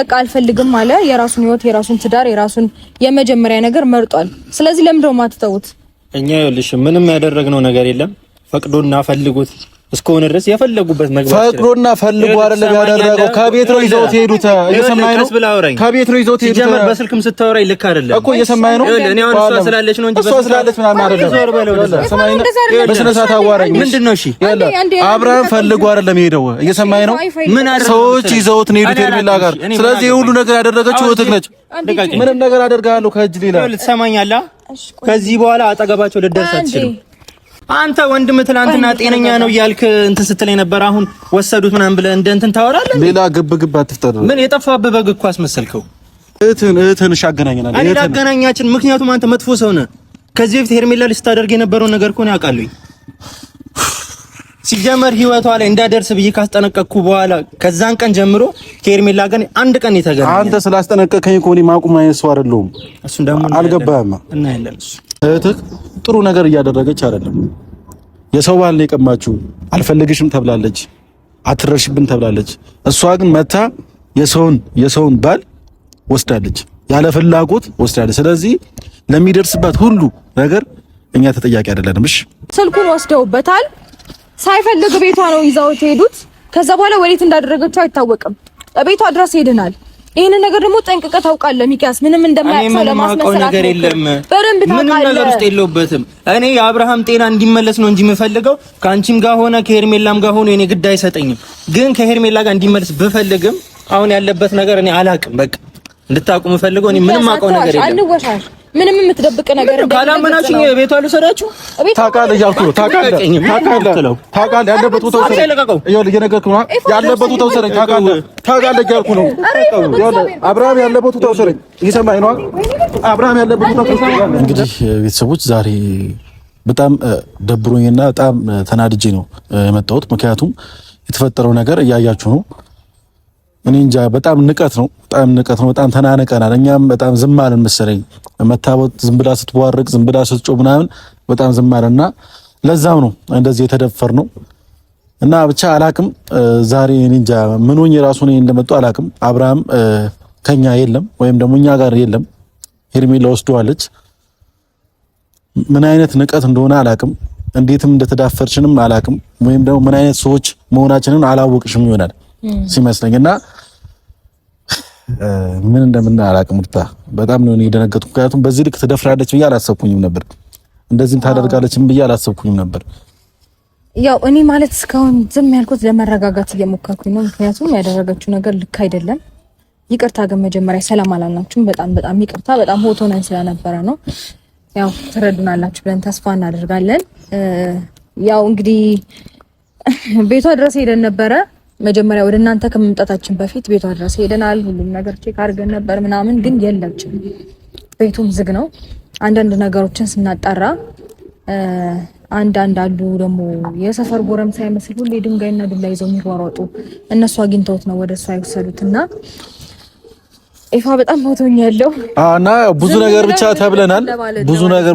በቃ አልፈልግም አለ። የራሱን ህይወት፣ የራሱን ትዳር፣ የራሱን የመጀመሪያ ነገር መርጧል። ስለዚህ ለምን ደው ማትተውት? እኛ ይኸውልሽ ምንም ያደረግነው ነገር የለም። ፈቅዶና ፈልጉት እስከሆነ ድረስ የፈለጉበት መግባት ፈቅዶና ፈልጉ አይደለም ያደረገው። ከቤት ነው ይዘውት ሄዱት። እየሰማኸኝ ነው? ከቤት ነው ይዘውት ሄዱት። ጀመር በስልክም ስታወራኝ ልክ አይደለም እኮ እየሰማኸኝ ነው? እኔ አሁን እሷ ስላለች ነው እንጂ እሷ ስላለች ምናምን አይደለም። ሰማኸኝ? በስነ ስርዓት አዋራኝ። ምንድነው? እሺ አብርሃም ፈልጉ አይደለም ሄደው። እየሰማኸኝ ነው? ምን አደረገ? ሰዎች ይዘውት ነው ሄዱት ሄርሜላ ጋር። ስለዚህ ሁሉ ነገር ያደረገችው እህትህ ነች። ምንም ነገር አደርጋለሁ ከእጅ ሌላ ትሰማኛለህ? ከዚህ በኋላ አጠገባቸው ልደርስ አትችልም። አንተ ወንድም ትላንትና ጤነኛ ነው እያልክ እንትን ስትለኝ ነበር። አሁን ወሰዱት ምናምን ብለህ እንደ እንትን ታወራለህ። ሌላ ግብ አትፍጠር። ምን የጠፋብህ በግ እኮ አስመሰልከው። እህትን አገናኘናል። እኔ ላገናኛችን ምክንያቱም አንተ መጥፎ ሰው ነህ። ከዚህ በፊት ሄርሜላ ልስታደርግ የነበረውን ነገር እኮ ነው ያውቃለሁ። ሲጀመር ህይወቷ ላይ እንዳደርስ ብዬ ካስጠነቀቅኩ በኋላ ከዛን ቀን ጀምሮ ከሄርሜላ ጋር አንድ ቀን የተገናኘ አንተ ስላስጠነቀቀኝ እኮ እኔ ማቁም አይነሱ አይደለሁም። እሱን ደግሞ አልገባህም እና ያለልሽ እህትህ ጥሩ ነገር እያደረገች አይደለም። የሰው ባል ነው የቀማችሁ። አልፈልግሽም ተብላለች፣ አትረሽብን ተብላለች። እሷ ግን መታ የሰውን ባል ወስዳለች፣ ያለ ፍላጎት ወስዳለች። ስለዚህ ለሚደርስባት ሁሉ ነገር እኛ ተጠያቂ አይደለንም። እሺ ስልኩን ወስደውበታል። ሳይፈልግ ቤቷ ነው ይዘውት ሄዱት። ከዛ በኋላ ወዴት እንዳደረገችው አይታወቅም። ቤቷ ድረስ ሄደናል። ይሄንን ነገር ደግሞ ጠንቅቀህ ታውቃለህ ሚኪያስ። ምንም እንደማያውቅ ለማስመሰል ነገር የለም። በደንብ ታውቃለህ። ምንም ነገር ውስጥ የለውበትም። እኔ የአብርሃም ጤና እንዲመለስ ነው እንጂ የምፈልገው ከአንቺም ጋር ሆነ ከሄርሜላም ጋር ሆነ እኔ ግድ አይሰጠኝም። ግን ከሄርሜላ ጋር እንዲመለስ ብፈልግም አሁን ያለበት ነገር እኔ አላውቅም። በቃ እንድታውቁ የምፈልገው እኔ ምንም አውቀው ነገር የለም። አንወሻሽ ምንም የምትደብቅ ነገር እንደሌለ ካላመናችሁ ቤቷ ልሰዳችሁ። ታውቃለህ እያልኩ ነው። ታውቃለህ ያለበት ቦታ ወሰደኝ። ይኸውልህ እየነገርኩህ ነው። ያለበት ቦታ ወሰደኝ። ታውቃለህ እያልኩ ነው። አብርሃም ያለበት ቦታ ወሰደኝ። እየሰማኸኝ ነው? አብርሃም ያለበት ቦታ ወሰደኝ። እንግዲህ ቤተሰቦች ዛሬ በጣም ደብሮኝና በጣም ተናድጄ ነው የመጣሁት። ምክንያቱም የተፈጠረው ነገር እያያችሁ ነው። እኔ እንጃ በጣም ንቀት ነው። በጣም ተናነቀናል። እኛም በጣም ዝም አልን መሰለኝ። መታወት ዝም ብላ ስትዋርቅ ዝም ብላ ስትጮህ ምናምን በጣም ዝም አለና ለዛም ነው እንደዚህ የተደፈር ነው። እና ብቻ አላቅም ዛሬ እኔ እንጃ ምን ሆኜ ራሱ እኔ እንደመጣሁ አላቅም። አብርሃም ከኛ የለም ወይም ደግሞ እኛ ጋር የለም። ሄርሜላ ወስደዋለች። ምን አይነት ንቀት እንደሆነ አላቅም። እንዴትም እንደተዳፈርሽንም አላቅም። ወይም ደግሞ ምን አይነት ሰዎች መሆናችንን አላወቅሽም ይሆናል ሲመስለኝና ምን እንደምን አላቅም። በጣም ነው የደነገጥኩት። ምክንያቱም በዚህ ልክ ትደፍራለች ብዬ አላሰብኩኝም ነበር። እንደዚህም ታደርጋለችም ብዬ አላሰብኩኝም ነበር። ያው እኔ ማለት እስካሁን ዝም ያልኩት ለመረጋጋት እየሞከርኩኝ ነው። ምክንያቱም ያደረገችው ነገር ልክ አይደለም። ይቅርታ ግን መጀመሪያ ሰላም አላልናችሁም። በጣም ይቅርታ። በጣም ሆቶ ነን ስለነበረ ነው። ያው ትረዱናላችሁ ብለን ተስፋ እናደርጋለን። ያው እንግዲህ ቤቷ ድረስ ሄደን ነበረ። መጀመሪያ ወደ እናንተ ከመምጣታችን በፊት ቤቷ ድረስ ሄደናል። ሁሉም ነገር ቼክ አድርገን ነበር ምናምን፣ ግን የለችም። ቤቱም ዝግ ነው። አንዳንድ ነገሮችን ስናጣራ አንዳንድ አሉ ደግሞ የሰፈር ጎረምሳ ሳይመስል ሁሌ ድንጋይና ዱላ ይዘው የሚሯሯጡ እነሱ አግኝተውት ነው ወደ እሷ የወሰዱትና ኢፋ በጣም ሞቶኛለሁ እና ብዙ ነገር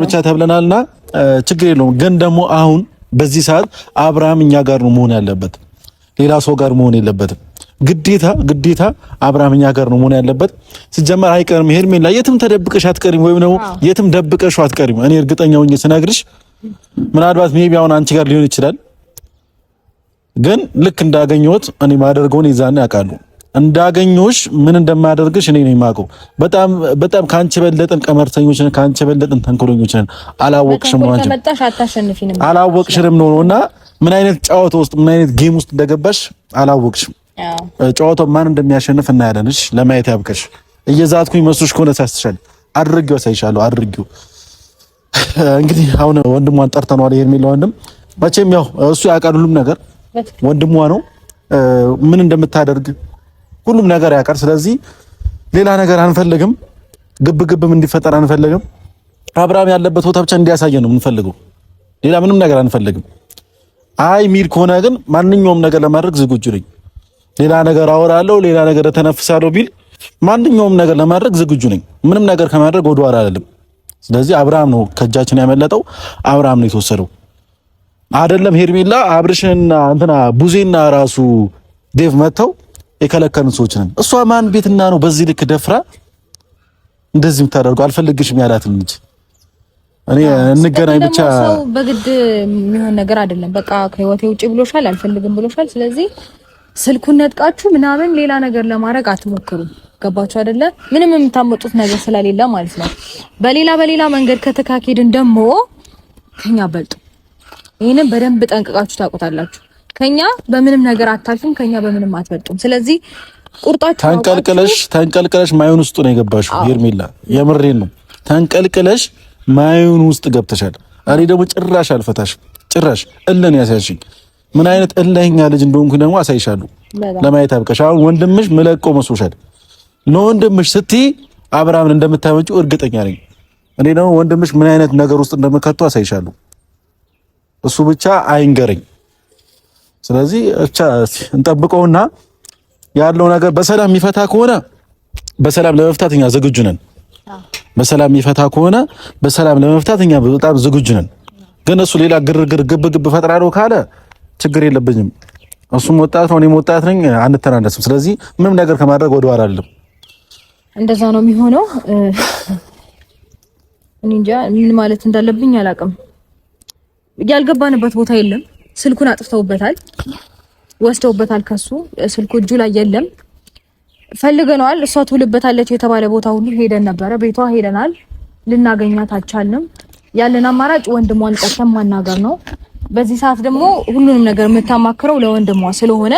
ብቻ ተብለናልና ችግር የለውም። ግን ደግሞ አሁን በዚህ ሰዓት አብርሃም እኛ ጋር ነው መሆን ያለበት፣ ሌላ ሰው ጋር መሆን የለበትም። ግዴታ አብርሃም እኛ ጋር ነው መሆን ያለበት። ሲጀመር አይቀርም። ሄርሜላ የትም ተደብቀሽ አትቀሪም፣ ወይም ደግሞ የትም ደብቀሽ አትቀሪም። እኔ እርግጠኛ ሆኜ ስነግርሽ ምናልባት ሜቢ አሁን አንቺ ጋር ሊሆን ይችላል። ግን ልክ እንዳገኘሁት እኔ ማደርገውን ይዛኔ አውቃለሁ። እንዳገኘሁሽ ምን እንደማደርግሽ እኔ ነኝ የማውቀው። በጣም ካንቺ በለጠን ቀመርተኞች ነን፣ ካንቺ በለጠን ተንኮለኞች ነን። አላወቅሽም ነውና ምን አይነት ጨዋታ ውስጥ ምን አይነት ጌም ውስጥ እንደገባሽ አላወቅሽም። ጨዋታው ማን እንደሚያሸንፍ እናያለን። እሺ ለማየት ያብቀሽ። እየዛትኩኝ መስሎሽ ከሆነ ሳስተሻል አድርጌው ሳይሻለው አድርጌው። እንግዲህ አሁን ወንድሟን ጠርተነዋል። ሄርሜላ ወንድም መቼም ያው እሱ ያውቃል ሁሉም ነገር፣ ወንድሟ ነው። ምን እንደምታደርግ ሁሉም ነገር ያውቃል። ስለዚህ ሌላ ነገር አንፈልግም፣ ግብም እንዲፈጠር አንፈልግም። አብርሃም ያለበት ቦታ ብቻ እንዲያሳየን ነው የምንፈልገው። ሌላ ምንም ነገር አንፈልግም። አይ ሚል ከሆነ ግን ማንኛውም ነገር ለማድረግ ዝግጁ ነኝ። ሌላ ነገር አወራለሁ፣ ሌላ ነገር ተነፍሳለሁ ቢል ማንኛውም ነገር ለማድረግ ዝግጁ ነኝ። ምንም ነገር ከማድረግ ወደ ኋላ አይደለም። ስለዚህ አብርሃም ነው ከእጃችን ያመለጠው፣ አብርሃም ነው የተወሰደው። አይደለም ሄርሜላ አብርሽና እንትና ቡዜና ራሱ ዴቭ መተው የከለከሉን ሰዎች ነን። እሷ ማን ቤትና ነው በዚህ ልክ ደፍራ እንደዚህ የምታደርገው? አልፈልግሽም ያላትን ልጅ እኔ እንገናኝ ብቻ ሰው በግድ የሚሆን ነገር አይደለም። በቃ ከህይወቴ ውጪ ብሎሻል፣ አልፈልግም ብሎሻል። ስለዚህ ስልኩን ነጥቃችሁ ምናምን ሌላ ነገር ለማድረግ አትሞክሩ። ገባችሁ አይደለ? ምንም የምታመጡት ነገር ስለሌለ ማለት ነው። በሌላ መንገድ ከተካሄድን ደግሞ ከኛ በልጡ። ይሄንን በደንብ ጠንቅቃችሁ ታውቁታላችሁ። ከኛ በምንም ነገር አታልፉም፣ ከኛ በምንም አትበልጡም። ስለዚህ ቁርጣችሁ ተንቀልቅለሽ ማዩን ውስጥ ነው የገባሽው ሄርሜላ። የምሬን ነው። ተንቀልቅለሽ ማዩን ውስጥ ገብተሻል። እኔ ደግሞ ጭራሽ አልፈታሽም። ጭራሽ እለን ያሳያሽኝ ምን አይነት እለኛ ልጅ እንደሆንኩ ደግሞ አሳይሻለሁ። ለማየት አብቀሽ። አሁን ወንድምሽ መለቆ መስሎሻል። ለወንድምሽ ስትይ አብርሃምን እንደምታመጪው እርግጠኛ ነኝ። እኔ ደግሞ ወንድምሽ ምን አይነት ነገር ውስጥ እንደምከቱ አሳይሻለሁ። እሱ ብቻ አይንገረኝ። ስለዚህ ብቻ እንጠብቀውና ያለው ነገር በሰላም የሚፈታ ከሆነ በሰላም ለመፍታት እኛ ዝግጁ ነን። በሰላም የሚፈታ ከሆነ በሰላም ለመፍታት እኛ በጣም ዝግጁ ነን። ግን እሱ ሌላ ግርግር ግብግብ ፈጥራለሁ ካለ ችግር የለብኝም። እሱም ወጣት ነው፣ እኔም ወጣት ነኝ። አንተናነስም። ስለዚህ ምንም ነገር ከማድረግ ወደ ኋላ አይደለም። እንደዛ ነው የሚሆነው። እኔ እንጃ ምን ማለት እንዳለብኝ አላውቅም። ያልገባንበት ቦታ የለም። ስልኩን አጥፍተውበታል፣ ወስደውበታል። ከሱ ስልኩ እጁ ላይ የለም። ፈልገናል። እሷ ትውልበታለች የተባለ ቦታ ሁሉ ሄደን ነበረ። ቤቷ ሄደናል፣ ልናገኛት አልቻልንም። ያለን አማራጭ ወንድሟን ቀርተን ማናገር ነው። በዚህ ሰዓት ደግሞ ሁሉንም ነገር የምታማክረው ለወንድሟ ስለሆነ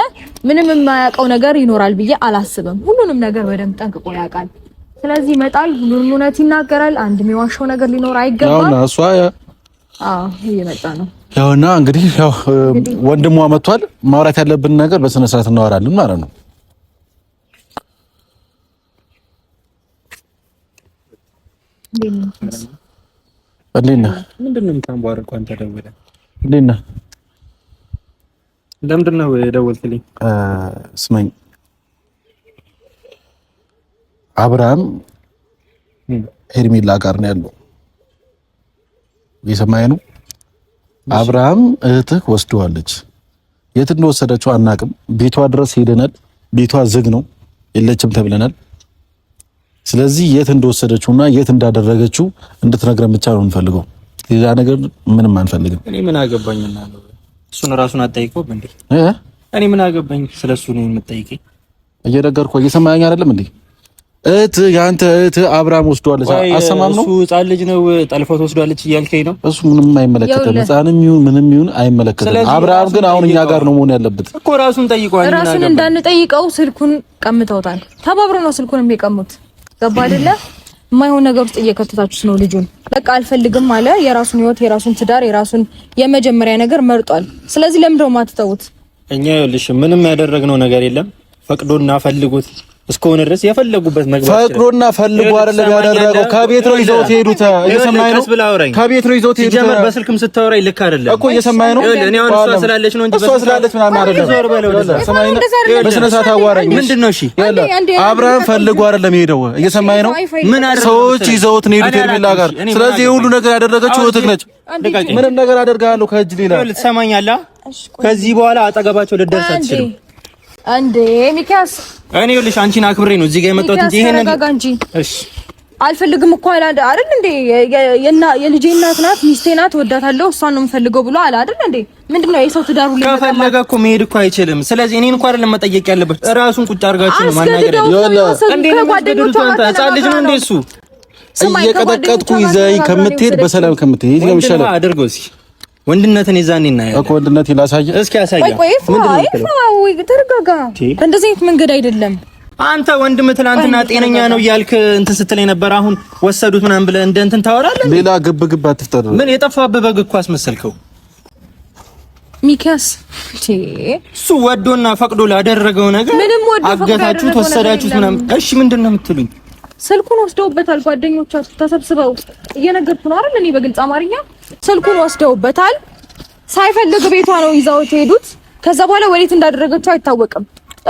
ምንም የማያውቀው ነገር ይኖራል ብዬ አላስብም። ሁሉንም ነገር በደንብ ጠንቅቆ ያውቃል። ስለዚህ ይመጣል፣ ሁሉንም እውነት ይናገራል። አንድ የሚዋሸው ነገር ሊኖር አይገባም። ያውና እሷ እየመጣ ነው። ያውና እንግዲህ ወንድሟ መጥቷል። ማውራት ያለብን ነገር በስነ ስርዓት እናወራለን ማለት ነው። እንዴና ምንድነው የምታንቧርቀው? አንተ ደውለህ እንዴና ለምንድን ነው የደወልክልኝ? ስማኝ፣ አብርሃም ሄርሜላ ጋር ነው ያለው። እየሰማኸኝ ነው? አብርሃም እህትህ ወስደዋለች። የት እንደወሰደችው አናውቅም። ቤቷ ድረስ ሄደናል። ቤቷ ዝግ ነው፣ የለችም ተብለናል። ስለዚህ የት እንደወሰደችውና የት እንዳደረገችው እንድትነግረን ብቻ ነው የምንፈልገው። ሌላ ነገር ምንም አንፈልግም። እኔ ምን አገባኝና ነው እሱን ራሱን አጠይቀው እንዴ? እኔ ምን አገባኝ ስለሱ ነው የምጠይቀኝ? እየነገርኩህ እየሰማኸኝ አይደለም እንዴ? ያንተ እህት አብርሃም ወስዷለች። አሰማም ነው። እሱ ሕፃን ልጅ ነው ጠልፎት ወስዷለች እያልከኝ ነው? እሱ ምንም አይመለከተም። ሕፃንም ይሁን ምንም ይሁን አይመለከተም። አብርሃም ግን አሁን እኛ ጋር ነው መሆን ያለበት እኮ። ራሱን ጠይቀዋል። ራሱን እንዳንጠይቀው ስልኩን ቀምተውታል። ተባብሮ ነው ስልኩን የሚቀሙት። ገባ አይደለ? የማይሆን ነገር ውስጥ እየከተታችሁት ነው ልጁን። በቃ አልፈልግም አለ። የራሱን ህይወት፣ የራሱን ትዳር፣ የራሱን የመጀመሪያ ነገር መርጧል። ስለዚህ ለምን ደው ማትተውት? እኛ ይኸውልሽ ምንም ያደረግነው ነገር የለም። ፈቅዶና ፈልጎት እስከሆነ ድረስ የፈለጉበት መግባት ፈቅዶና ፈልጎ አይደለም ያደረገው። ከቤት ነው ይዘውት ሄዱት። እየሰማኸኝ ነው? ከቤት ነው ይዘውት ሄዱት። ጀመር በስልክም ስታወራኝ ልክ አይደለም እኮ። እየሰማኸኝ ነው? እኔ አሁን እሷ ስላለች ነው እንጂ እሷ ስላለች ምናምን አይደለም። በስነ ስርዓት አዋራኝ። ምንድነው? እሺ አብርሃም ፈልጎ አይደለም ሄደው። እየሰማኸኝ ነው? ሰዎች ይዘውት ነው ሄዱት ሄርሜላ ጋር። ስለዚህ የሁሉ ነገር ያደረገችው እህትህ ነች። ምንም ነገር አደርጋለሁ ከእጅ ሌላ ትሰማኛለህ? ከዚህ በኋላ አጠገባቸው ልደርስ አትችልም እንዴ ሚካስ። እኔ ይኸውልሽ አንቺን አክብሬ ነው እዚህ ጋር የመጣሁት እንጂ ይሄን ነገር እሺ አልፈልግም እኮ አለ አይደል እንዴ? የልጄ እናት ናት፣ ሚስቴ ናት፣ ወዳታለሁ፣ እሷን ነው የምፈልገው ብሎ አለ አይደል እንዴ? ምንድነው የሰው ትዳሩ ላይ ከፈለገ እኮ መሄድ እኮ አይችልም። ስለዚህ እኔን እንኳን አይደለም መጠየቅ ያለበት ራሱን ቁጭ አድርጋችሁ ነው ማናገር ያለው። እንዴ ነው ጓደኞቹ ሕፃን ልጅ ነው እንዴ እሱ? እየቀጠቀጥኩ ይዘኝ ከምትሄድ በሰላም ከምትሄድ ይሄ ይሻላል። አድርገው እስኪ ወንድነትን ይዛኔ እናያለን እኮ። ወንድነትን ላሳየ እስኪ ያሳያ። ተረጋጋ። እንደዚህ አይነት መንገድ አይደለም። አንተ ወንድም ትላንትና ጤነኛ ነው እያልክ እንትን ስትለኝ ነበር። አሁን ወሰዱት ምናምን ብለህ እንደ እንትን ታወራለህ። ሌላ ግብ አትፍጠር። ምን የጠፋብህ በግ እኮ አስመሰልከው ሚካስ። እሱ ወዶና ፈቅዶ ላደረገው ነገር አገታችሁት፣ ወሰዳችሁት ምናምን። እሺ ምንድን ነው የምትሉኝ? ስልኩን ወስደውበታል ጓደኞቻችሁ ተሰብስበው። እየነገርኩ ነው አይደል? እኔ በግልጽ አማርኛ ስልኩን ወስደውበታል። ሳይፈልግ ቤቷ ነው ይዛውት ሄዱት። ከዛ በኋላ ወዴት እንዳደረገችው አይታወቅም።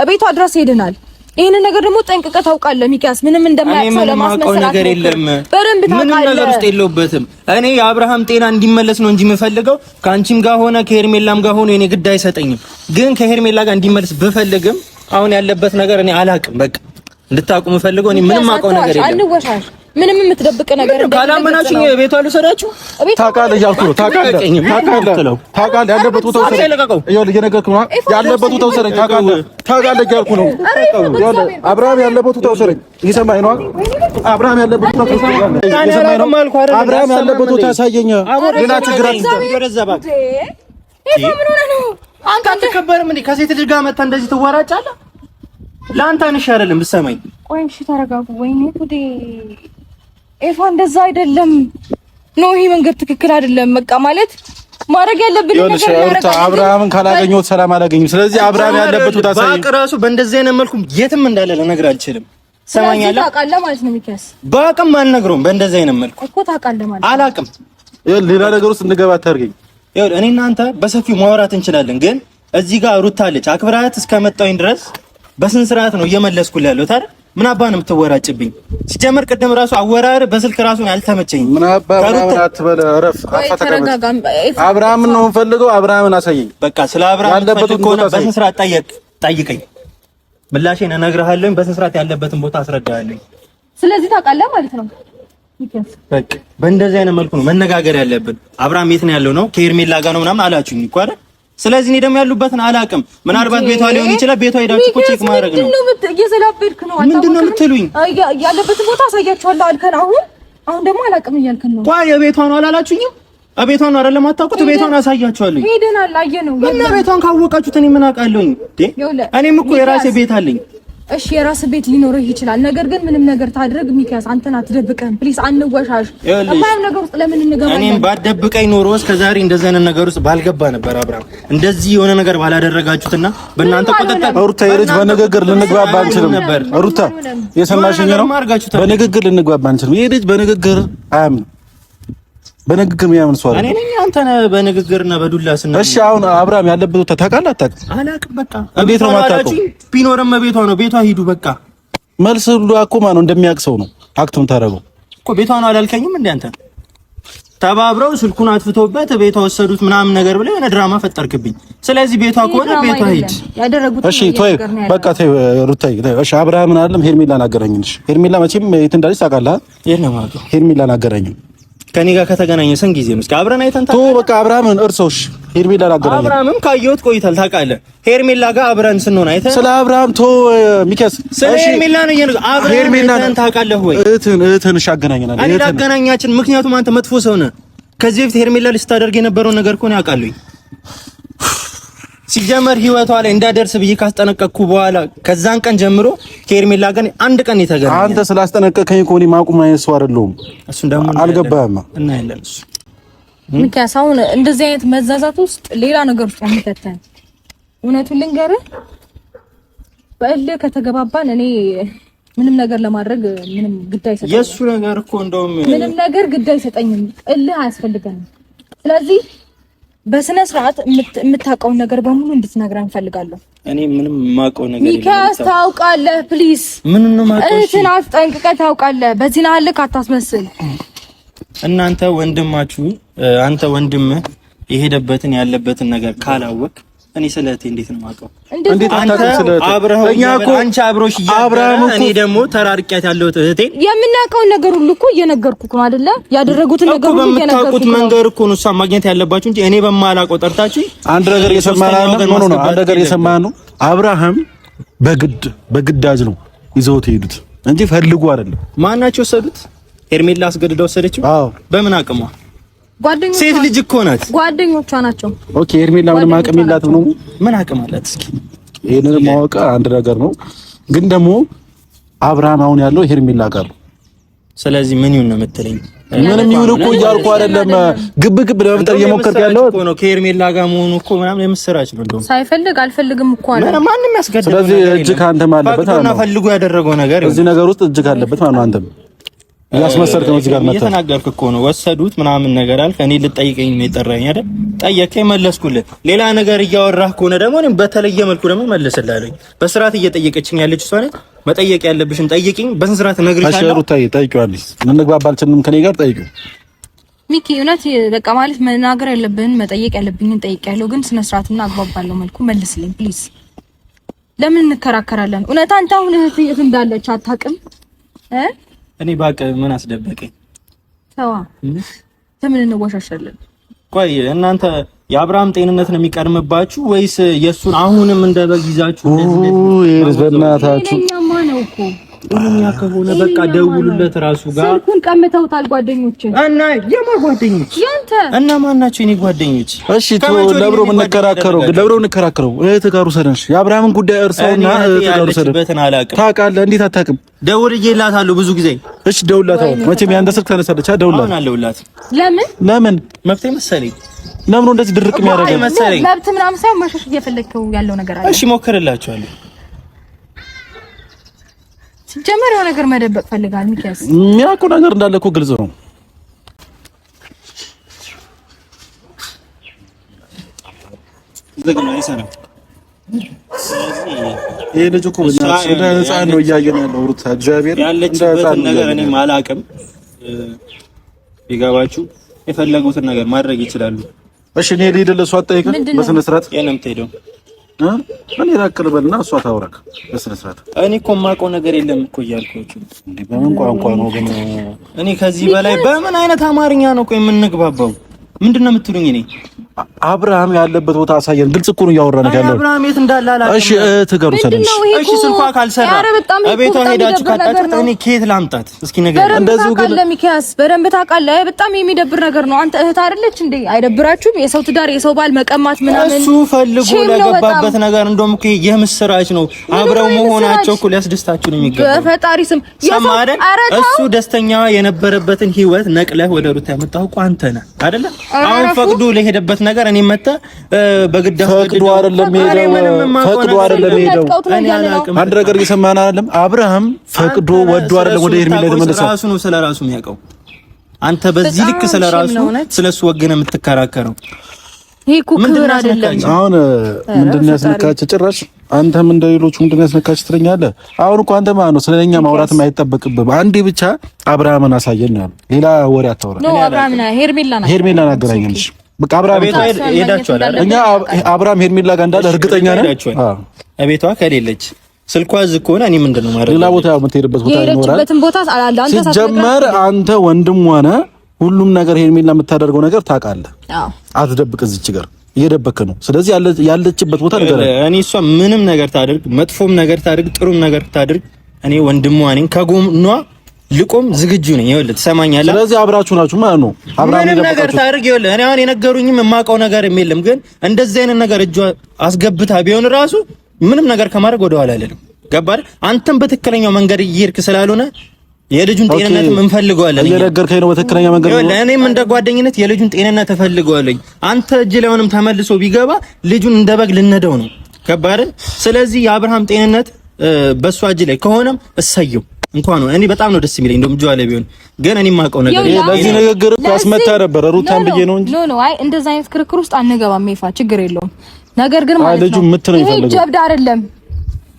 ቤቷ ድረስ ሄደናል። ይሄንን ነገር ደግሞ ጠንቅቀህ ታውቃለህ ሚካስ። ምንም እንደማያውቅ ለማስመሰል ነገር የለም። በደንብ ታውቃለህ። ምንም ነገር ውስጥ የለውበትም። እኔ የአብርሃም ጤና እንዲመለስ ነው እንጂ የምፈልገው ከአንቺም ጋር ሆነ ከሄርሜላም ጋር ሆነ የኔ ግድ አይሰጠኝም። ግን ከሄርሜላ ጋር እንዲመለስ ብፈልግም አሁን ያለበት ነገር እኔ አላቅም። በቃ እንድታቁም ፈልገው እኔ ምንም አውቀው ነገር የለም። አንወሻሽ ምንም የምትደብቅ ነገር እንደሌለ ካላመናችሁኝ ቤቷ ልሰዳችሁ ታውቃለህ እያልኩ ነው። ታውቃለህ ያለበት ቦታ ወሰደኝ። ይኸውልህ እየነገርኩህ ነው። ያለበት ቦታ ወሰደኝ። ታውቃለህ እያልኩ ነው። አብርሃም ያለበት ቦታ ወሰደኝ። እየሰማኸኝ ነው? አብርሃም ያለበት ቦታ ወሰደኝ። እየሰማኸኝ ነው? አብርሃም ያለበት ቦታ ያሳየኝ። ሌላ ችግር አለ። አንተ አትከበርም እንዴ? ከሴት ልጅ ጋር መታ እንደዚህ ትወራጫለህ? ለአንተ አንሽ አይደለም ብትሰማኝ። ቆይ እሺ ተረጋጉ። ወይኔ ጉዴ ኤፋ እንደዛ አይደለም። ነው ይሄ መንገድ ትክክል አይደለም። በቃ ማለት ማድረግ ያለብን ነገር ነው። አብርሃምን ካላገኘሁት ሰላም አላገኝም። ስለዚህ አብርሃም ያለበት ቦታ ሳይ ባቅራሱ በእንደዚህ አይነት መልኩ የትም እንዳለ ልነግርህ አልችልም። ሰማኛለህ? ታውቃለህ ማለት ነው ሚኪያስ። በአቅም አልነግረውም። በእንደዚህ አይነት መልኩ እኮ ታውቃለህ ማለት አላቅም። ሌላ ነገር ውስጥ እንገባ አታርገኝ። እኔ እናንተ በሰፊው ማውራት እንችላለን፣ ግን እዚህ ጋር ሩታ አለች። አክብራት እስከመጣሁኝ ድረስ በስነ ስርዓት ነው እየመለስኩልህ ያለሁት አይደል? ምን አባ ነው የምትወራጭብኝ? ሲጀመር ቅድም ራሱ አወራር በስልክ ራሱ አልተመቸኝም። ምን አባ አትበለ ረፍ አፋተከም አብርሃምን ነው የምፈልገው። አብርሃምን አሳየኝ። በቃ ስለ አብርሃም ያለበት ከሆነ በስነ ስርዓት ጠይቀኝ፣ ምላሼን እነግርሃለሁ። በስነ ስርዓት ያለበትን ቦታ አስረዳሃለሁ። ስለዚህ ታውቃለህ ማለት ነው። በቃ በእንደዚህ አይነት መልኩ ነው መነጋገር ያለብን። አብርሃም የት ነው ያለው ነው? ከሄርሜላ ጋር ነው ምናምን አላችሁኝ እኮ አይደል? ስለዚህ እኔ ደግሞ ያሉበትን አላውቅም። ምናልባት ቤቷ ሊሆን ይችላል። ቤቷ ሄዳችሁ እኮ ቼክ ማድረግ ነው። እየዘላበድክ ነው። ምንድነው የምትሉኝ? ያለበትን ቦታ አሳያችኋለሁ አልከን። አሁን ደግሞ አላውቅም እያልከን ነው። ቆይ የቤቷ ነው አላላችሁኝም? ቤቷን ነው አይደለም አታውቁት? ቤቷን አሳያችኋለሁ። ሄደናል፣ አየነው። እና ቤቷን ካወቃችሁት እኔ ምን አውቃለሁኝ? እኔም እኮ የራሴ ቤት አለኝ። እሺ የራስ ቤት ሊኖርህ ይችላል። ነገር ግን ምንም ነገር ታድርግ ሚኪያስ፣ አንተን አትደብቀን ፕሊዝ። አንወሻሽ። ማንም ነገር ውስጥ ለምን እንገባለን? እኔም ባደብቀኝ ኖሮ እስከዛሬ እንደዚህ አይነት ነገር ውስጥ ባልገባ ነበር። አብርሃም እንደዚህ የሆነ ነገር ባላደረጋችሁትና በእናንተ ቁጥጥር ሩታ የልጅ በንግግር ልንግባባ አንችልም ነበር። ሩታ የሰማሽኝ ነው። በንግግር ልንግባባ አንችልም። ይሄ ልጅ በንግግር አያምንም። በንግግር የሚያምን ሰው እኔ ነኝ። አንተ ነህ በንግግርና በዱላ ስና። እሺ አሁን አብርሃም ያለበት ቦታ ታውቃለህ አታውቅም? አላውቅም። በቃ እንዴት ነው የማታውቀው? ቢኖርም ቤቷ ነው። ቤቷ ሂዱ በቃ። መልስ ሁሉ እኮ ማነው እንደሚያውቅ ሰው ነው አክቱም ታደርገው እኮ። ቤቷ ነው አላልከኝም እንዴ አንተ? ተባብረው ስልኩን አጥፍቶበት ቤቷ ወሰዱት ምናምን ነገር ብለህ የሆነ ድራማ ፈጠርክብኝ። ስለዚህ ቤቷ ከሆነ ቤቷ ሂድ። እሺ ተይ በቃ ተይ ሩታዬ። እሺ አብርሃምን አይደለም ሄርሜላን አገናኝልሽ። ሄርሜላ መቼም የት እንዳለች ታውቃለህ? የለም አውቀው። ሄርሜላን አገናኝ ከኔ ጋር ከተገናኘ ስንት ጊዜ ነው? እስኪ አብረን አይተን ታውቃለህ? በቃ አብርሃምን እርሶሽ ሄርሜላን አገናኝ። አብርሃምም ካየሁት ቆይቷል ታውቃለህ። ሄርሜላ ጋር አብረን ስንሆን አይተን ስለ አብርሃም ሚኪያስ ስለ ሄርሜላ ነው የነገ አብረን ታውቃለህ ወይ? እህትን አገናኘናል። እህትን አገናኛችን። ምክንያቱም አንተ መጥፎ ሰው ነህ። ከዚህ በፊት ሄርሜላ ልስታደርግ የነበረውን ነገር እኮ ነው ያውቃለሁ። ሲጀመር ህይወቷ ላይ እንዳደርስ ብዬ ካስጠነቀቅኩ በኋላ ከዛን ቀን ጀምሮ ከሄርሜላ ጋር አንድ ቀን የተገናኘ። አንተ ስላስጠነቀቀኝ እኮ እኔ ማቁም አይነት ሰው አይደለሁም። እሱን ደግሞ አልገባህም እና ያለን እሱ ሚኪያስ፣ አሁን እንደዚህ አይነት መዛዛት ውስጥ ሌላ ነገር ውስጥ አንተተን እውነቱን ልንገርህ፣ በእልህ ከተገባባን እኔ ምንም ነገር ለማድረግ ምንም ግድ አይሰጠኝም። የሱ ነገር እኮ እንደውም ምንም ነገር ግድ አይሰጠኝም። እልህ አያስፈልገንም። ስለዚህ በስነ ስርዓት የምታውቀውን ነገር በሙሉ እንድትነግረን እንፈልጋለሁ። እኔ ምንም የማውቀው ነገር የለም። ሚኪያስ ታውቃለህ፣ ፕሊዝ ምን ነው የማውቀው? እህትን አስጠንቅቀህ ታውቃለህ። በዚህ ናል ካታስመስል። እናንተ ወንድማችሁ አንተ ወንድምህ የሄደበትን ያለበትን ነገር ካላወቅ እኔ ስለቴ እንዴት ነው የማውቀው? እንዴት አንተ አብረኸው እኛ እኮ አንቺ አብሮሽ እያበራን እኔ ደግሞ ተራርቂያት ያለሁት እህቴ የምናውቀውን ነገር ሁሉ እኮ እየነገርኩህ ነው አይደለ? ያደረጉትን ነገር ሁሉ እየነገርኩህ ነው። በምታውቁት መንገድ እኮ ነው እሷ ማግኘት ያለባችሁ እንጂ እኔ በማላውቀው ጠርታችሁ አንድ ነገር እየሰማን ነው። አንድ ነገር እየሰማን ነው። አብርሃም በግዳጅ ነው ይዘውት ሄዱት እንጂ ፈልጉ አይደለም። ማናቸው ወሰዱት? ሄርሜላ አስገድደው ወሰደችው። በምን አቅሟ? ጓደኞቿ ሴት ልጅ እኮ ናት። ጓደኞቿ ናቸው። ኦኬ ሄርሜላ ምንም አቅም የላትም ነው? ምን አቅም አላት? እስኪ ይሄንን ማወቅ አንድ ነገር ነው፣ ግን ደግሞ አብርሃም አሁን ያለው ሄርሜላ ጋር ነው። ስለዚህ ምን ይሁን ነው የምትለኝ? ምንም ይሁን እኮ እያልኩ አይደለም። ግብ ለመፍጠር እየሞከርክ ያለው እኮ ነው። ከሄርሜላ ጋር መሆኑ እኮ ምናምን የምስራች ነው። እንደውም ሳይፈልግ አልፈልግም እኮ አለ። ማንም ያስገድደው። ስለዚህ እጅ ካንተ ማለበት ነው። ፈልጎ ያደረገው ነገር እዚህ ነገር ውስጥ እጅ ካለበት ማለት ነው። አንተም ያስመሰልክ ነው። እዚህ ጋር መጣ እየተናገርክ እኮ ነው። ወሰዱት ምናምን ነገር አልክ። እኔ ልጠይቀኝ ነው የጠራኝ አይደል? ጠየቀኝ፣ መለስኩልህ። ሌላ ነገር እያወራህ ከሆነ ደግሞ እኔም በተለየ መልኩ ደግሞ መልስልሃለሁ። በስርዓት እየጠየቀችኝ ያለች እሷ ነች። መጠየቅ ያለብሽን ጠይቂኝ፣ በስንት ስርዓት እነግርሻለሁ። አሽሩ ታይ ጠይቂዋለሽ። ልንግባባ አልችልም ከኔ ጋር ጠይቂው። ሚኪ እውነት በቃ ማለት መናገር ያለብህን መጠየቅ ያለብኝን ጠይቄያለሁ፣ ግን ስነ ስርዓትና አግባብ ባለው መልኩ መልስልኝ ፕሊዝ። ለምን እንከራከራለን? እውነት አንተ አሁን እህት እንዳለች አታውቅም? እኔ ባቅ ምን አስደበቀኝ? ተዋ ለምን እንወሻሻለን? ቆይ እናንተ የአብርሃም ጤንነት ነው የሚቀድምባችሁ ወይስ የሱን አሁንም እንደበግ ይዛችሁ እንደዚህ በእናታችሁ እኛማ ነው እኮ እኛ ከሆነ በቃ ደውሉለት ራሱ ጋር ስልኩን ቀምተውታል ጓደኞቼ እና የማን ጓደኞች ያንተ እና ማን ናቸው የኔ ጓደኞች? እሺ ለብሮ የምንከራከረው እህት ጋር ወሰደሽ የአብርሃምን ጉዳይ እርሳውና እህት ጋር ወሰደሽ ታውቃለህ? እንዴት አታውቅም? ደውልላታለሁ ብዙ ጊዜ። እሺ ደውልላታው መቼም ያንተ ስልክ ተነሳለች። ደውልላት። ለምን መፍትሄ መሰለኝ። ለምን እንደዚህ ድርቅ የሚያደርገው መብት ምናምን ሳይሆን መሸሽ እየፈለግከው ያለው ነገር አለ። እሺ ሞክርላችኋለሁ። ሲጀመር የሆነ ነገር መደበቅ ፈልጋል። ሚኪያስ የሚያውቀው ነገር እንዳለ እኮ ግልጽ ነው። ደግና ይሰራ ይሄ ልጅ እኮ እንደ ህፃን ነው እያየን ያለው ሩታ እግዚአብሔር ያለችበትን ነገር እኔ ማላቅም ቢገባችሁ የፈለጉትን ነገር ማድረግ ይችላሉ። እሺ እኔ ልሂድልህ፣ እሷ አትጠይቅም በስነ ስርዓት የለም ትሄደው እኔ ራቅል በልና እሷ ታውራክ በስነ ስርዓት። እኔ እኮ የማውቀው ነገር የለም እኮ እያልኳችሁ እንዴ። በምን ቋንቋ ነው ግን እኔ ከዚህ በላይ በምን አይነት አማርኛ ነው እኮ የምንግባባው? ምንድነው የምትሉኝ? እኔ አብርሃም ያለበት ቦታ አሳየን። ግልጽ እኮ ነው እያወራን ያለው። አብርሃም የት እንዳለ አላውቅም። እሺ ትገሩ ሰለሽ። እሺ ስልኳ ካልሰራ እቤቷ ሄዳችሁ ካጣጣት እኔ ከየት ላምጣት? እስኪ ነገር እንደዚሁ ግን ለሚኪያስ በደንብ ታውቃለህ። በጣም የሚደብር ነገር ነው። አንተ እህት አይደለች እንዴ? አይደብራችሁም? የሰው ትዳር የሰው ባል መቀማት ምናምን እሱ ፈልጎ ለገባበት ነገር እንደውም እኮ የምስራች ነው። አብረው መሆናቸው እኮ ሊያስደስታችሁ ነው የሚገባው። በፈጣሪ ስም ሰማረን። እሱ ደስተኛ የነበረበትን ህይወት ነቅለህ ወደ ሩታ ያመጣው እኮ አንተ ነህ አይደለ? አሁን ፈቅዶ ለሄደበት ነገር እኔ መጣ በግዳፍ ፈቅዶ አይደለም ሄደው እኔ አላውቅም። አንድ ነገር እየሰማን አይደለም። አብርሃም ፈቅዶ ወዶ አይደለም ወደ ሄርሜላ የተመለሰው። ራሱ ነው ስለራሱ የሚያውቀው። አንተ በዚህ ልክ ስለራሱ ስለሱ ወገነ የምትከራከረው ይሄ እኮ ክብር አይደለም። አሁን ምንድነው ያስነካችሁ? ጭራሽ አንተም እንደሌሎቹ ምንድነው ያስነካችሁ ትለኛለህ። አሁን እኮ አንተ ማለት ነው ስለኛ ማውራትም አይጠበቅብህም። አንዴ ብቻ አብርሃምን አሳየን ነው ያለው። ሌላ ወሬ አታወራ። ነው አብርሃምና ሄርሜላን አገናኘንሽ። በቃ አብርሃም ሄዳችኋል አይደል? እኛ አብርሃም ሄርሜላ ጋር እንዳለ እርግጠኛ ነን። እቤቷ ከሌለች ስልኳ እዚህ ከሆነ እኔ ምንድነው ማድረግ? ሌላ ቦታ የምትሄድበት ቦታ ይኖራል። የሄደችበትን ቦታ አንተ ሲጀመር አንተ ወንድም ሆነ ሁሉም ነገር ሄርሜላ የምታደርገው ነገር ታውቃለህ። አትደብቅ። እዚች ጋር እየደበክ ነው። ስለዚህ ያለችበት ቦታ ነገር እኔ እሷ ምንም ነገር ታድርግ፣ መጥፎም ነገር ታድርግ፣ ጥሩም ነገር ታድርግ፣ እኔ ወንድሟ ነኝ። ከጎኗ ልቆም ዝግጁ ነኝ። ይኸውልህ ትሰማኛለህ? ስለዚህ አብራችሁ ናችሁ ማለት ነው። ምንም ነገር ታድርግ። ይኸውልህ እኔ አሁን የነገሩኝም የማውቀው ነገር የለም፣ ግን እንደዚህ አይነት ነገር እጇ አስገብታ ቢሆን ራሱ ምንም ነገር ከማድረግ ወደኋላ አይደለም። ገባህ? አንተም በትክክለኛው መንገድ እየሄድክ ስላልሆነ የልጁን ጤንነት እንፈልገዋለን። እየነገርከኝ ነው በትክክለኛ መንገድ ነው። እኔም እንደ ጓደኝነት የልጁን ጤንነት እፈልገዋለሁ። አንተ እጅ ላይ ሆነም ተመልሶ ቢገባ ልጁን እንደበግ ልነደው ነው። ገባህ? ስለዚህ የአብርሃም ጤንነት በሷ እጅ ላይ ከሆነም እሰየው እንኳን ነው። እኔ በጣም ነው ደስ የሚለኝ እንደውም ጆአለ ቢሆን ግን እኔ የማውቀው ነገር ለዚህ ንግግር ያስመታ ነበር ሩታን ብዬ ነው እንጂ ኖ አይ እንደዛ አይነት ክርክር ውስጥ አንገባም። ይፋ ችግር የለውም። ነገር ግን ማለት ነው ይሄ ጀብድ አይደለም።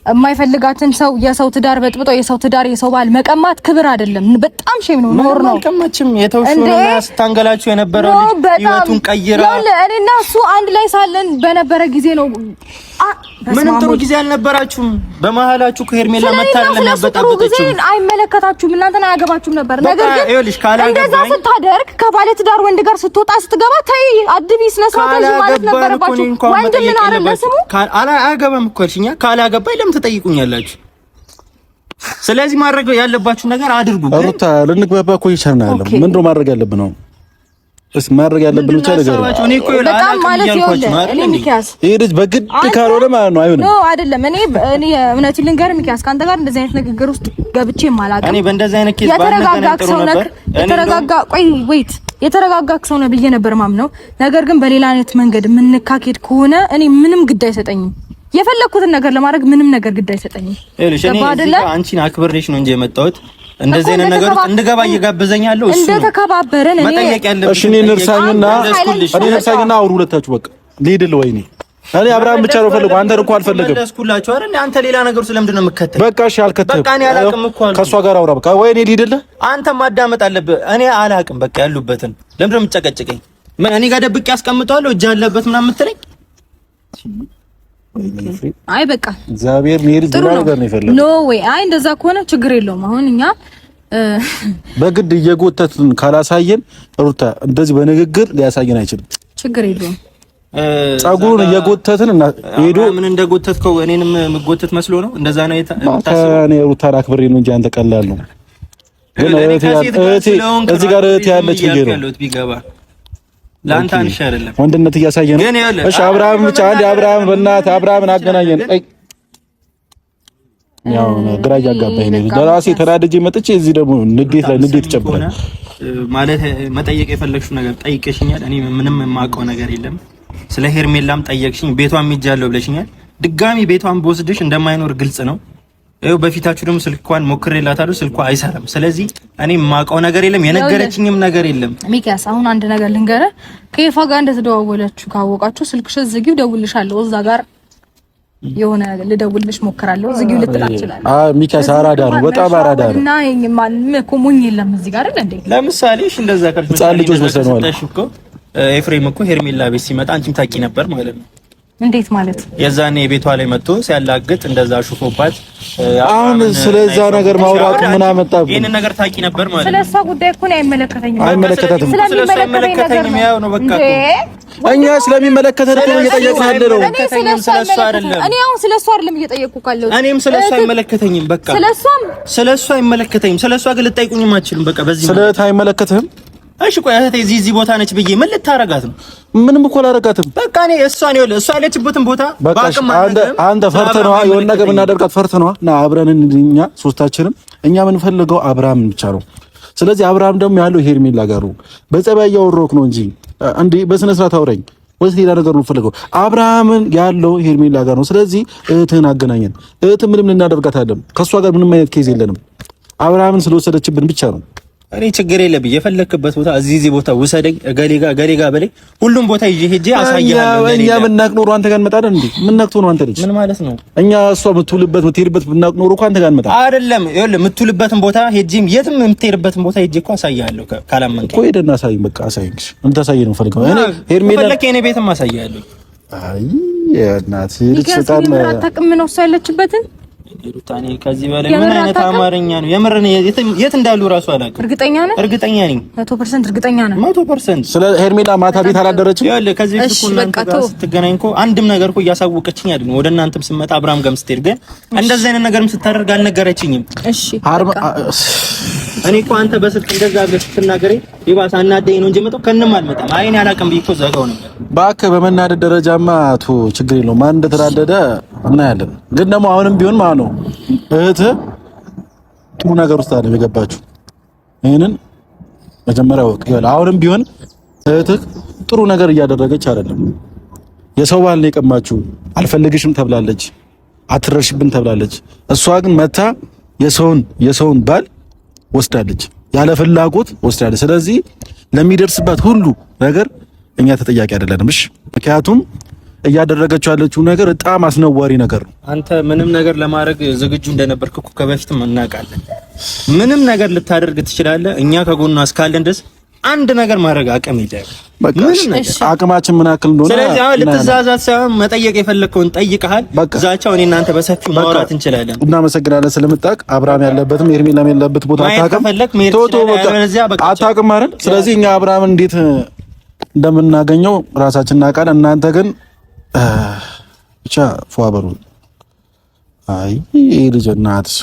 የማይፈልጋትን ሰው የሰው ትዳር በጥብጦ የሰው ትዳር የሰው ባል መቀማት ክብር አይደለም። በጣም ሼም ነው፣ ኖር ነው። መቀማችም የተውሹና ስታንገላችሁ የነበረው ህይወቱን ቀይራ እኔና እሱ አንድ ላይ ሳለን በነበረ ጊዜ ነው። ምንም ጥሩ ጊዜ አልነበራችሁም። በመሃላችሁ ከሄርሜላ መታረቅ ለማበጣበጥችሁ አይመለከታችሁም። እናንተን አያገባችሁም ነበር። ነገር ግን እንደዛ ስታደርግ ከባለ ትዳር ወንድ ጋር ስትወጣ ስትገባ ታይ አድቢ ስነሳት ማለት ነበረባችሁ። ወንድ ምን አረለ ስሙ አያገባም እኮ አልሽኛ። ካላገባኝ ለምን ትጠይቁኛላችሁ? ስለዚህ ማድረግ ያለባችሁ ነገር አድርጉ። ሩታ ልንግባባ እኮ ይቻላል። ምንድነው ማድረግ ያለብን ነው? እስ ማድረግ ያለብን ብቻ ነገር በጣም ማለት ይኸውልህ እኔ ሚኪያስ ይሄ ልጅ በግድ ካልሆነ ማለት ነው አይሆንም። ኖ አይደለም። እኔ እውነቱን ልንገር ሚኪያስ ካንተ ጋር እንደዚህ አይነት ንግግር ውስጥ ገብቼ ማላውቅ እኔ በእንደዚህ አይነት ኬዝ የተረጋጋክ ሰው ነህ ብዬ ነበር ማምነው። ነገር ግን በሌላ አይነት መንገድ የምንካኬድ ከሆነ እኔ ምንም ግድ አይሰጠኝም። የፈለኩትን ነገር ለማድረግ ምንም ነገር ግድ አይሰጠኝም። እሺ እኔ አንቺን አክብሬሽ ነው እንጂ የመጣሁት እንደዚህ አይነት ነገር እንድገባ እየጋበዘኛለሁ። እሱ እንደተከባበረን እኔ እሺ እኔ ነርሳኝና አውሩ ሁለታችሁ በቃ ልሂድልህ። ወይኔ እኔ አብርሃም ብቻ ነው ፈልገው አንተን እኮ አልፈልግም። ለስኩላችሁ አይደል አንተ ሌላ ነገር ስለምንድን ነው የምከተል? በቃ እሺ አልከተልም። በቃ እኔ አላውቅም እኮ ከሷ ጋር አውራ በቃ። ወይኔ ልሂድልህ። አንተ ማዳመጥ አለብህ። እኔ አላውቅም በቃ ያሉበትን ለምንድን ነው የምትጨቀጭቀኝ? እኔ ጋር ደብቄ አስቀምጠዋለሁ እጅ አለበት ምናምን የምትለኝ አይ በቃ እግዚአብሔር ነው ይርድ ነገር ነው ይፈልጋል። ኖ ወይ አይ እንደዛ ከሆነ ችግር የለውም። አሁን እኛ በግድ እየጎተትን ካላሳየን ሩታ እንደዚህ በንግግር ሊያሳየን አይችልም። ችግር የለውም። ጸጉሩን እየጎተትን እና ሄዶ ምን እንደጎተትከው እኔንም የምጎተት መስሎ ነው እንደዛ ነው የታሰበው። እኔ ሩታን አክብሬ ነው እንጂ አንተ ቀላል ነው። ግን እዚህ ጋር እህቴ ያለች ብዬ ነው ቢገባ ለአንተ አንሽ አይደለም ወንድነት እያሳየ ነው። እሺ አብርሃም ብቻ አንድ አብርሃም በእናትህ አብርሃምን አገናኘን። ያው ግራ እያጋባኝ ነው። ለራሴ ተናድጄ መጥቼ እዚህ ደግሞ ንዴት ላይ ንዴት ጨምራል ማለት መጠየቅ የፈለግሽው ነገር ጠይቀሽኛል። እኔ ምንም የማውቀው ነገር የለም። ስለ ሄርሜላም ጠየቅሽኝ፣ ቤቷን ሄጃለሁ ብለሽኛል። ድጋሚ ቤቷን በወስድሽ እንደማይኖር ግልጽ ነው። ይኸው በፊታችሁ ደግሞ ስልኳን ሞክሬላታለሁ፣ ስልኳ አይሰራም። ስለዚህ እኔ የማውቀው ነገር የለም፣ የነገረችኝም ነገር የለም። ሚኪያስ አሁን አንድ ነገር ልንገርህ፣ ከይፋ ጋር እንደተደዋወለችሁ ካወቃችሁ ስልክሽ ዝጊው፣ ደውልልሻለሁ። እዛ ጋር የሆነ ልደውልልሽ ሞክራለሁ፣ ዝጊው ልትላት ይችላል። ሚኪያስ አራዳ ነው፣ በጣም አራዳ ነው። እና ማንም እኮ ሞኝ የለም እዚህ ጋር አይደል እንዴ? ለምሳሌ እሺ እንደዛ ካልሽ ህፃን ልጆች መስለናል እኮ ኤፍሬም እኮ ሄርሜላ ቤት ሲመጣ አንቺም ታውቂ ነበር ማለት ነው። እንዴት ማለት? የዛኔ ቤቷ ላይ መጥቶ ሲያላግጥ እንደዛ ሹፎባት። አሁን ስለዛ ነገር ማውራቱ ምን አመጣብኝ? ይሄን ነገር ታውቂ ነበር ማለት ነው። ስለሷ ጉዳይ እኮ ነው አይመለከተኝም። አይመለከታትም። ስለሚመለከተኝም ያው ነው በቃ እኛ ስለሚመለከተን እኮ እየጠየቅን ያለነው። እኔ ስለሷ አይደለም። እኔ አሁን ስለሷ አይደለም እየጠየቅኩ ካለው። እኔም ስለሷ አይመለከተኝም። በቃ ስለሷ አይመለከተኝም። ስለሷ ግን ልጠይቁኝም አትችሉም። በቃ በዚህ ስለታ አይመለከትህም። እሺ ቆይ እህቴ እዚህ ቦታ ነች ብዬ ምን ልታረጋት ነው? ምንም እኮ አላረጋትም። በቃ እኔ እሷ ያለችበትን ቦታ ባቅም አንተ ፈርተህ ነው የሆነ ነገር ብናደርጋት ፈርተህ ነው እና አብረን እኛ ሶስታችንም እኛ የምንፈልገው አብርሃም ብቻ ነው። ስለዚህ አብርሃም ደግሞ ያለው ሄርሜላ ጋር ነው። በጸባይ እያወራሁህ ነው እንጂ እንዴ በስነ ስርዓት አውራኝ ወይስ ሌላ ነገር ነው የምፈልገው? አብርሃምን ያለው ሄርሜላ ጋር ነው። ስለዚህ እህትህን አገናኘን። እህትህ ምንም ልናደርጋት አይደለም። ከሷ ጋር ምንም አይነት ኬዝ የለንም። አብርሃምን ስለወሰደችብን ብቻ ነው። እኔ ችግር የለብኝ። የፈለክበት ቦታ እዚህ ቦታ ውሰደኝ፣ ገሌ ጋር በለኝ፣ ሁሉም ቦታ ይዤ ሄጄ አሳያለሁ። እኛ ምናቅ ኖሮ አንተ ጋር እንመጣለን እንዴ? ምናቅቶ ነው አንተ ልጅ? ምን ማለት ነው? እኛ እሷ የምትውልበት የምትሄድበት ብናቅ ኖሮ እኮ አንተ ጋር እንመጣ አይደለም። ይኸውልህ የምትውልበትን ቦታ ሄጄም የትም የምትሄድበትን ቦታ ሄጄ እኮ አሳያለሁ። ካላመንከኝ እኮ ሄደና አሳይኝ። በቃ አሳይኝ። እንታሳይ ነው ፈልገው እኔ ሄርሜላ ፈለክ የኔ ቤትም አሳያለሁ። አይ እናት ልጅ በጣም አታውቅም ነው እሷ ያለችበትን ሩታኔ ከዚህ በላይ ምን አይነት አማርኛ ነው? የምር የት እንዳሉ ራሱ አላውቅም። እርግጠኛ ነኝ 100% እርግጠኛ ነኝ 100%። ስለ ሄርሜላ ማታ ቤት አላደረችም። ያለ ከዚህ በፊት እኮ እናንተ ጋር ስትገናኝ እኮ አንድም ነገር እኮ እያሳወቀችኝ አይደል? ወደ እናንተም ስመጣ አብርሃም ጋርም ስትሄድ ግን እንደዚህ አይነት ነገርም ስታደርግ አልነገረችኝም። እሺ እኔ እኮ አንተ በስልክ እንደዛ ብለህ ስትናገረኝ ይባስ አናደኝ ነው እንጂ መጣው ከነም አልመጣም። አይኔ አላውቅም ብዬ እኮ ዘጋው ነበር። እባክህ በመናደድ ደረጃማ ቶ ችግር የለውም። ማን እንደተናደደ እናያለን። ግን ደግሞ አሁንም ቢሆን ማለት ነው እህትህ ጥሩ ነገር ውስጥ አይደለም የገባችው። ይሄንን መጀመሪያ ወቅ ይላል። አሁንም ቢሆን እህትህ ጥሩ ነገር እያደረገች አይደለም። የሰው ባል ነው የቀማችው። አልፈልግሽም ተብላለች፣ አትረሽብን ተብላለች። እሷ ግን መታ የሰውን ባል ወስዳለች፣ ያለ ፍላጎት ወስዳለች። ስለዚህ ለሚደርስባት ሁሉ ነገር እኛ ተጠያቂ አይደለንም። እሺ ምክንያቱም እያደረገችው ያለችው ነገር በጣም አስነዋሪ ነገር ነው። አንተ ምንም ነገር ለማድረግ ዝግጁ እንደነበርክ እኮ ከበፊትም እናውቃለን። ምንም ነገር ልታደርግ ትችላለህ። እኛ ከጎኗ እስካለን ድረስ አንድ ነገር ማድረግ አቅም ይደረግ። በቃ አቅማችን ምን ያክል እንደሆነ ስለዚህ አሁን ልትዛዛት ሳይሆን መጠየቅ የፈለከውን ጠይቀሃል። ዛቻው እኔ እናንተ በሰፊው ማውራት እንችላለን። እናመሰግናለን ስለምታውቅ። አብርሃም ያለበትም ሄርሜላም ያለበት ቦታ አታውቅም አይደል? ስለዚህ እኛ አብርሃምን እንዴት እንደምናገኘው ራሳችን እናውቃለን። እናንተ ግን ብቻ ፏበሩ። አይ ልጅ እናትስ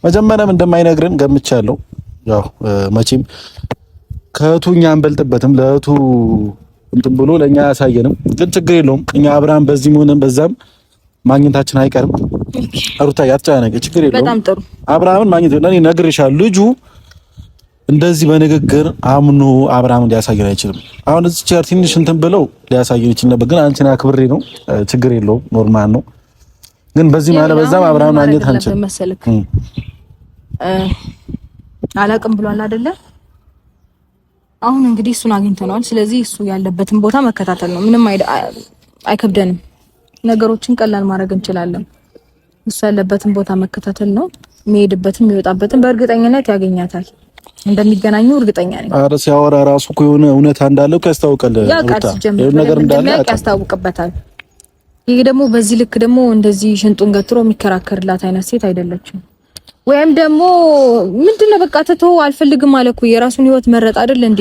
መጀመሪያም እንደማይነግረን ገምቻለሁ። ያው መቼም ከእህቱ እኛ አንበልጥበትም። ለእህቱ እንትን ብሎ ለኛ ያሳየንም፣ ግን ችግር የለውም። እኛ አብርሃም በዚህም ሆነ በዛም ማግኘታችን አይቀርም። ሩታ ያትጫነቀ ችግር የለውም። በጣም ጥሩ አብርሃምን ማግኘት ለኔ ነግሬሻለሁ። ልጁ እንደዚህ በንግግር አምኖ አብርሃምን ሊያሳየን አይችልም። አሁን እዚህ ቻር ትንሽ እንትን ብለው ሊያሳየን ይችላል ነበር፣ ግን አንቺን አክብሬ ነው። ችግር የለውም፣ ኖርማል ነው። ግን በዚህ ማለት በዛም አብርሃምን ማግኘት አንችልም። አላቅም ብሏል አይደለ? አሁን እንግዲህ እሱን አግኝተነዋል። ስለዚህ እሱ ያለበትን ቦታ መከታተል ነው። ምንም አይከብደንም። ነገሮችን ቀላል ማድረግ እንችላለን። እሱ ያለበትን ቦታ መከታተል ነው። የሚሄድበትን የሚወጣበትን በእርግጠኝነት ያገኛታል። እንደሚገናኙ እርግጠኛ ነኝ። ኧረ ሲያወራ ራሱ እኮ የሆነ እውነት እንዳለው ያስታውቃል። ነገር እንዳለ ያስታውቅበታል። ይሄ ደግሞ በዚህ ልክ ደግሞ እንደዚህ ሽንጡን ገትሮ የሚከራከርላት አይነት ሴት አይደለችም። ወይም ደግሞ ምንድነው በቃ ተተው አልፈልግም አለ እኮ የራሱን ህይወት መረጥ አይደል እንዴ?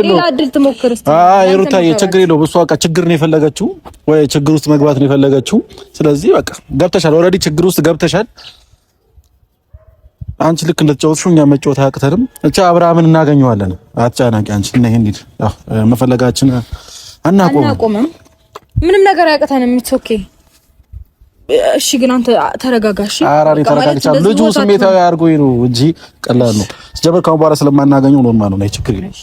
ሌላ እድል ትሞክር እስቲ። ሩታዬ ችግር የለውም። እሷ በቃ ችግር ነው የፈለገችው ወይ ችግር ውስጥ መግባት ነው የፈለገችው። ስለዚህ በቃ ገብተሻል፣ ኦልሬዲ ችግር ውስጥ ገብተሻል። አንቺ ልክ እንደተጫወትሽው እኛ መጫወት አያቅተንም። እቻ አብርሃምን እናገኘዋለን። አትጨናቂ አንቺ እና ይሄን ሂድ። መፈለጋችን አናቆምም። ምንም ነገር አያቅተንም። ኢትስ ኦኬ። እሺ ግን አንተ ተረጋጋሽ። አራሪ ተረጋጋሽ። ልጁ ስሜታዊ አድርጎኝ ነው እንጂ ቀላል ነው። ጀበር ካሁን በኋላ ስለማናገኘው ኖርማል ነው። ችግር የለም።